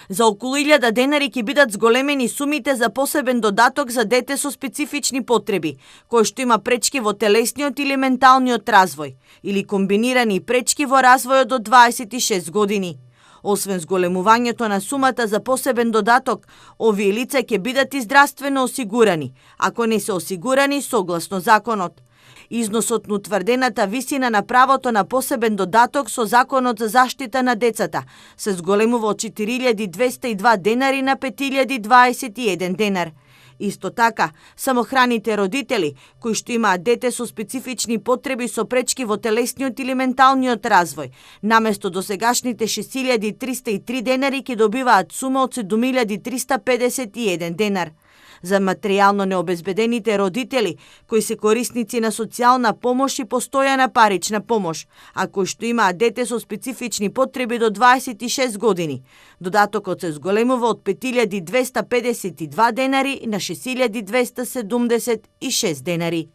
За околу 1000 денари ќе бидат зголемени сумите за посебен додаток за дете со специфични потреби, кој што има пречки во телесниот или менталниот развој, или комбинирани пречки во развојот до 26 години. Освен зголемувањето на сумата за посебен додаток, овие лица ќе бидат и здравствено осигурани, ако не се осигурани согласно законот. Износот на утврдената висина на правото на посебен додаток со Законот за заштита на децата се зголемува од 4202 денари на 5021 денар. Исто така, самохраните родители, кои што имаат дете со специфични потреби со пречки во телесниот или менталниот развој, наместо досегашните 6303 денари ќе добиваат сума од 7351 денар. За материјално необезбедените родители, кои се корисници на социјална помош и постојана парична помош, а кои што имаат дете со специфични потреби до 26 години, додатокот се зголемува од 5252 денари на 6276 денари.